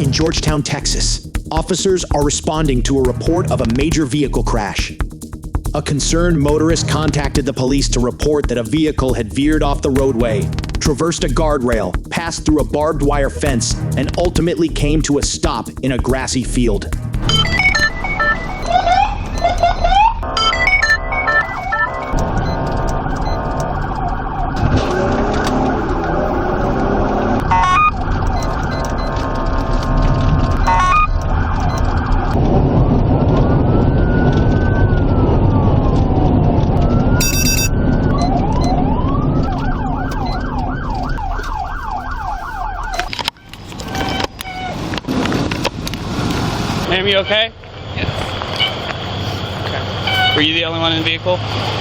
In Georgetown, Texas, officers are responding to a report of a major vehicle crash. A concerned motorist contacted the police to report that a vehicle had veered off the roadway, traversed a guardrail, passed through a barbed wire fence, and ultimately came to a stop in a grassy field. Ma'am, you okay? Yes. Okay. Were you the only one in the vehicle?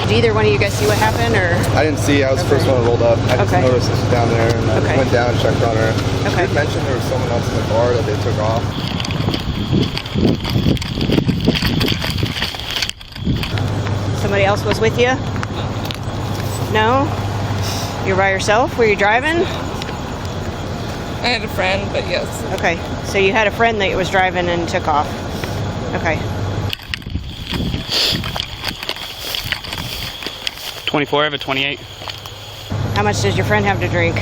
Did either one of you guys see what happened, or? I didn't see. I was the first one rolled up. I just noticed this was down there, and I went down and checked on her. She did mention there was someone else in the car that they took off. Somebody else was with you? No? You're by yourself? Were you driving? I had a friend, but yes. Okay, so you had a friend that was driving and took off. Okay. 24, I have a 28. How much does your friend have to drink?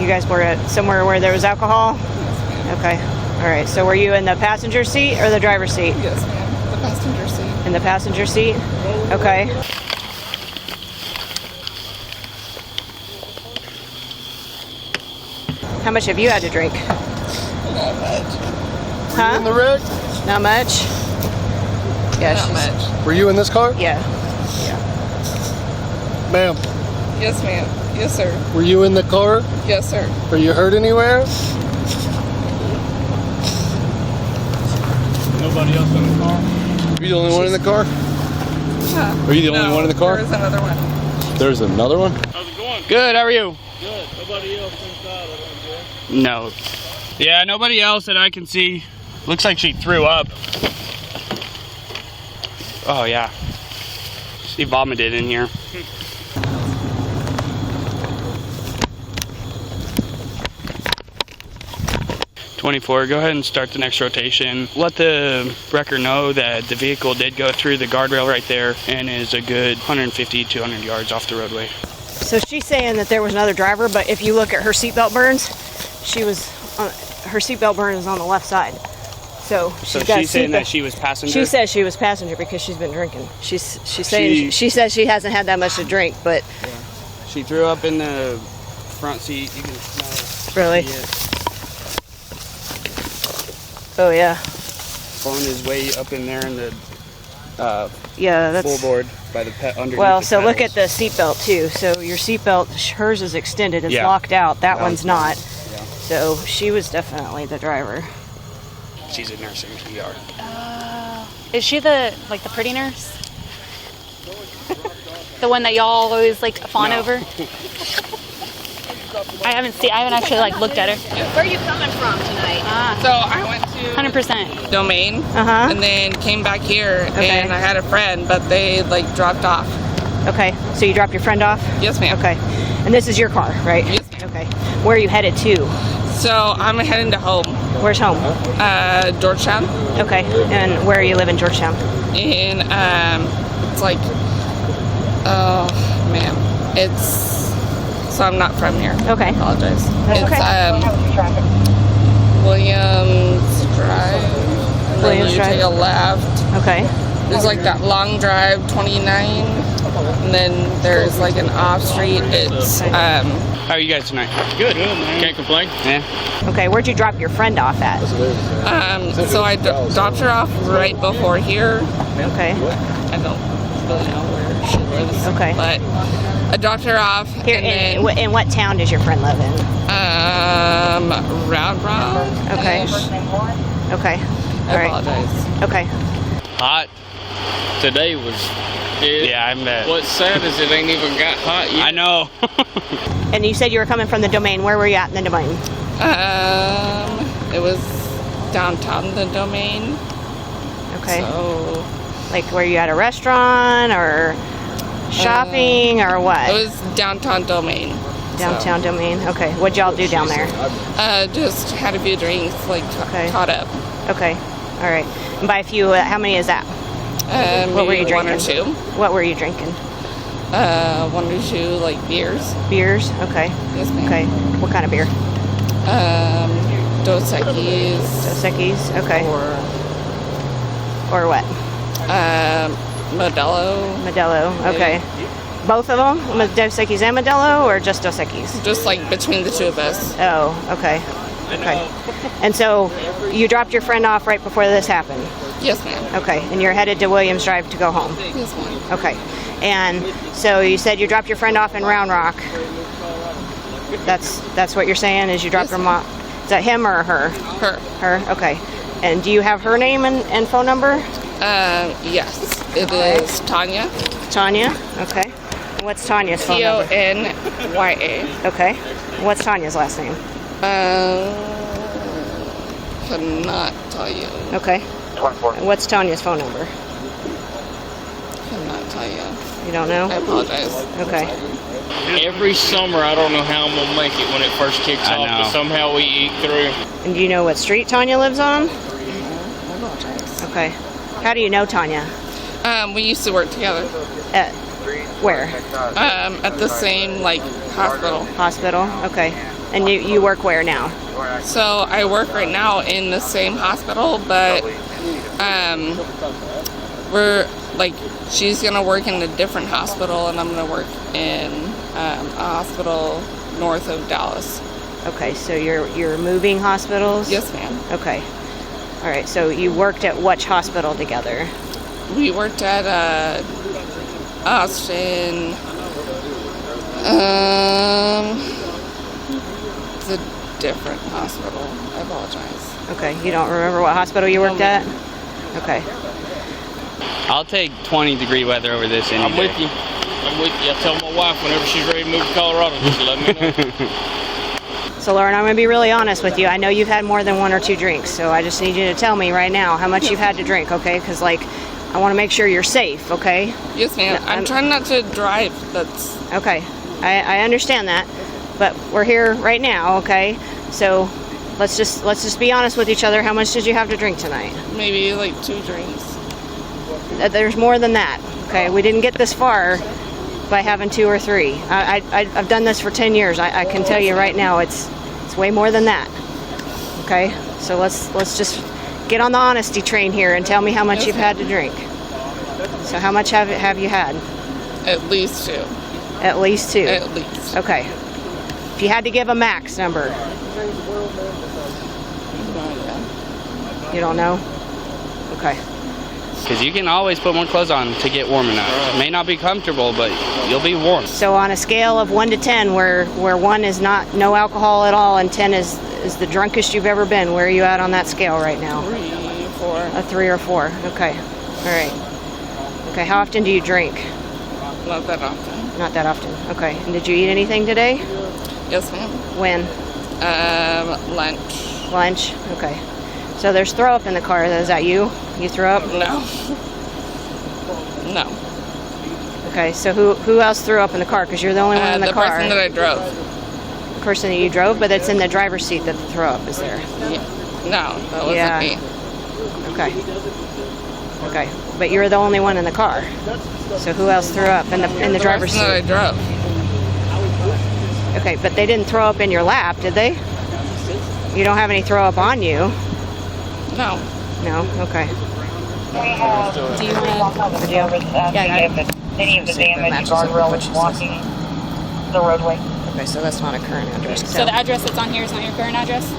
You guys were at somewhere where there was alcohol? Okay, all right. So were you in the passenger seat or the driver's seat? Yes, ma'am. The passenger seat. In the passenger seat? Okay. How much have you had to drink? Not much. Huh? Were you in the wreck? Not much? Yeah, Not much. Were you in this car? Yeah. Ma'am, Yes, ma'am. Yes, sir. were you in the car? Yes, sir. Are you hurt anywhere? Nobody else in the car? Are you the only one in the car? Huh? Are you the only one in the car? There's another one. There's another one? How's it going? Good, how are you? Good. Nobody else inside, No. Yeah, nobody else that I can see. Looks like she threw up. Oh, yeah. She vomited in here. .24, go ahead and start the next rotation. Let the wrecker know that the vehicle did go through the guardrail right there and is a good 150, 200 yards off the roadway. So she's saying that there was another driver, but if you look at her seatbelt burns, her seatbelt burn is on the left side. So So she's saying that she was passenger? She says she was passenger because she's been drinking. She's saying she says she hasn't had that much to drink, but yeah. She threw up in the front seat. You can smell it. Really? Oh yeah. Phone is way up in there in the yeah, that's floorboard by the underneath. well. The So look pedals. at the seatbelt too. So your seatbelt, hers is extended. It's locked out. That one's not. Yeah. So she was definitely the driver. She's a nursing ER. Is she the pretty nurse? The one that y'all always fawn over? I haven't actually looked at her. Where are you coming from tonight? So I went to 100%. Domain, and then came back here, and I had a friend, but they dropped off. Okay, so you dropped your friend off? Yes, ma'am. Okay, and this is your car, right? Yes. Okay, where are you headed to? So I'm heading to home. Where's home? Georgetown. Okay, and where you live in Georgetown? In it's oh man, so I'm not from here. Okay. I apologize. That's It's Williams Drive. And then Williams you Drive. take a left. Okay. There's that long drive, 29, and then there's an off street. It's How are you guys tonight? Good. Man. Can't complain. Yeah. Okay, where'd you drop your friend off at? so I dropped her off right before here. Okay. I don't really know where she lives. Okay. But I dropped her off. Here, and then, in what town does your friend live in? Round Round. Okay. Okay. I apologize. Okay. Hot. Today was. Yeah, I bet. What's sad is it ain't even got hot yet. I know. And you said you were coming from the Domain. Where were you at in the Domain? It was downtown the Domain. Okay. So were you at a restaurant or shopping or what? it was downtown Domain. Downtown Domain. Okay. What'd y'all do down there? Just had a few drinks, like caught up. Okay. All right. And by a few, how many is that? What were you drinking? 1 or 2. What were you drinking? 1 or 2, like beers. Beers. Okay. Yes, ma'am. Okay. What kind of beer? Dos Equis. Dos Equis. Okay. Or what? Modelo. Okay. Both of them? Dos Equis and Modelo, or just Dos Equis? Just like between the 2 of us. Oh, okay. Okay. And so you dropped your friend off right before this happened? Yes, ma'am. Okay. And you're headed to Williams Drive to go home? Yes, ma'am. Okay. And so you said you dropped your friend off in Round Rock. That's what you're saying, is you dropped her off. Is that him or her? Her. Her? Okay. And do you have her name and phone number? Yes. It is Tanya. Tanya? Okay. What's Tanya's phone number? Tonya. Okay. What's Tanya's last name? Cannot tell you. Okay. What's Tanya's phone number? Cannot tell you. You don't know? I apologize. Okay. Every summer, I don't know how I'm going to make it when it first kicks I off, know. but somehow we eat through. And do you know what street Tanya lives on? I apologize. Okay. How do you know Tanya? We used to work together. At where? At the same, like, hospital. Hospital? Okay. And you work where now? So I work right now in the same hospital, but we're like, she's gonna work in a different hospital, and I'm gonna work in a hospital north of Dallas. Okay, so you're moving hospitals? Yes, ma'am. Okay. All right. So you worked at which hospital together? We worked at Austin. It's a different hospital. I apologize. Okay. You don't remember what hospital you worked at? Okay. I'll take 20-degree weather over this any I'm day. with you. I tell my wife whenever she's ready to move to Colorado, just let me know. So Lauren, I'm going to be really honest with you. I know you've had more than 1 or 2 drinks, so I just need you to tell me right now how much you've had to drink, okay? Because, like, I want to make sure you're safe, okay? Yes, ma'am. I'm trying not to drive. That's okay. I understand that, but we're here right now, okay? So let's just be honest with each other. How much did you have to drink tonight? maybe like 2 drinks. There's more than that, okay? We didn't get this far by having 2 or 3. I've done this for 10 years. I can tell you right now, it's way more than that. Okay, so let's just get on the honesty train here and tell me how much you've had to drink. So how much have you had? At least 2. At least 2. At least. Okay. If you had to give a max number, you don't know. Okay. Because you can always put more clothes on to get warm enough. It may not be comfortable, but you'll be warm. So on a scale of 1 to 10, where 1 is no alcohol at all and 10 is the drunkest you've ever been, where are you at on that scale right now? 3, 4. A 3 or 4. Okay. All right. Okay. How often do you drink? Not that often. Not that often. Okay. And did you eat anything today? Yes, ma'am. When? Lunch. Lunch. Okay. So there's throw up in the car. Is that you? You threw up? No. No. Okay. So who else threw up in the car? Because you're the only one in the car. The person that I drove. The person that you drove, but it's in the driver's seat that the throw up is there. Yeah. No, that wasn't me. Okay. Okay. But you're the only one in the car. So who else threw up in the driver's seat? The person that I drove. Okay, but they didn't throw up in your lap, did they? You don't have any throw up on you. No. No? Okay. Do you want to? Yeah, Any of the damage guardrail is blocking the roadway. Okay, so that's not a current address. So the address that's on here is not your current address?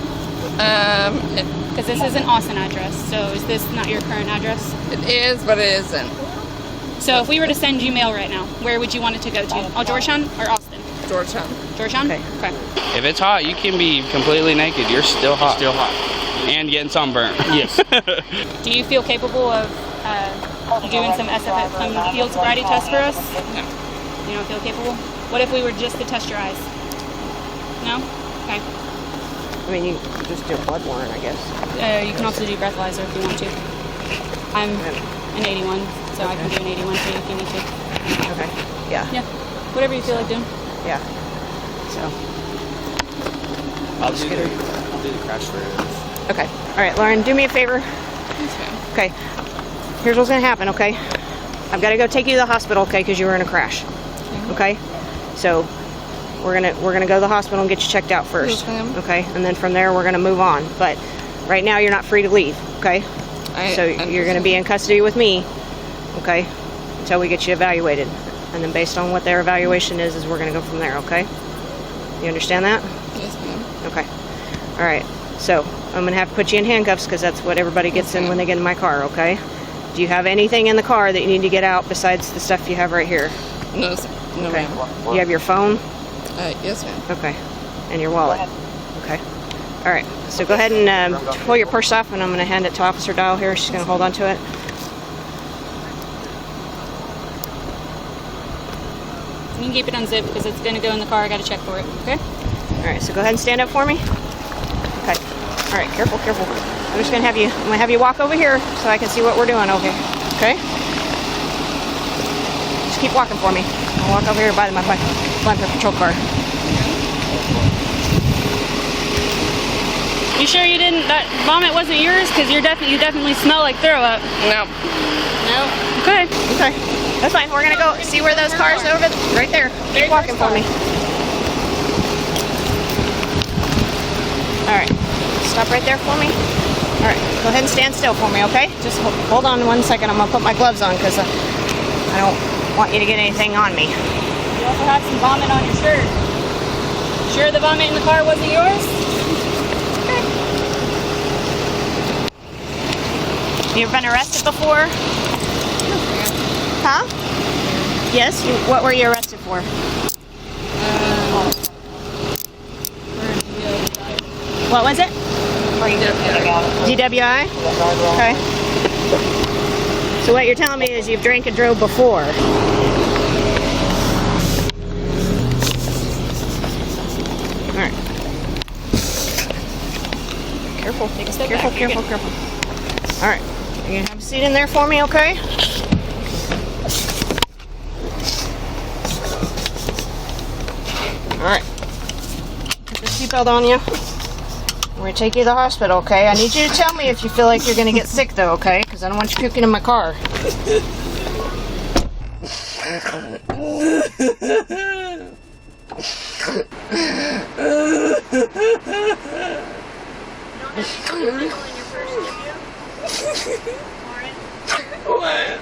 Because this is an Austin address, so is this not your current address? It is, but it isn't. So if we were to send you mail right now, where would you want it to go to? Oh, Georgetown or Austin? Georgetown. Georgetown? Okay. If it's hot, you can be completely naked. You're still hot. Still hot. And getting sunburnt. Yes. Do you feel capable of doing some field sobriety tests for us? No. You don't feel capable? What if we were just to test your eyes? No? Okay. I mean, you just do a blood warrant, I guess. You can also do breathalyzer if you want to. I'm an 81, so I can do an 81 too if you need to. Okay. Yeah. Yeah. Whatever you feel like doing. Yeah. So So. I'll do the crash first. Okay. All right, Lauren, do me a favor. Okay. Here's what's gonna happen. Okay. I've got to go take you to the hospital. Okay, because you were in a crash. Okay. So we're gonna go to the hospital and get you checked out first. Okay. And then from there we're gonna move on. But right now you're not free to leave. Okay. So you're gonna be in custody with me. Okay. Until we get you evaluated. And then based on what their evaluation is we're gonna go from there. Okay. You understand that? Yes, ma'am. Okay. All right. So I'm gonna have to put you in handcuffs because that's what everybody gets in when they get in my car. Okay. Do you have anything in the car that you need to get out besides the stuff you have right here? No, sir. No, Okay. ma'am. You have your phone? Yes, ma'am. Okay. And your wallet? Okay. All right. So go ahead and pull your purse off, and I'm going to hand it to Officer Dial here. She's going to hold on to it. You can keep it unzipped because it's going to go in the car. I got to check for it. Okay? All right. So go ahead and stand up for me. Okay. All right. Careful, careful. I'm just going to have you walk over here so I can see what we're doing over here. Okay? Just keep walking for me. I'll walk over here by my patrol car. You sure you didn't? That vomit wasn't yours? Because you definitely smell like throw up. No. No. Okay. Okay. That's fine. We're gonna go see where those cars are over right there. Keep walking for me. All right. Stop right there for me. All right. Go ahead and stand still for me, okay? Just hold on 1 second. I'm gonna put my gloves on because I don't want you to get anything on me. You also have some vomit on your shirt. Sure the vomit in the car wasn't yours? Okay. You ever been arrested before? Huh? Yes. What were you arrested for? What was it? DWI? Okay. So what you're telling me is you've drank and drove before. Alright. Careful. Take a step Careful, back. careful, careful. Alright. You gonna have a seat in there for me, okay? Alright. Put the seatbelt on you. We're gonna take you to the hospital, okay? I need you to tell me if you feel like you're gonna get sick, though, okay? Because I don't want you puking in my car. What?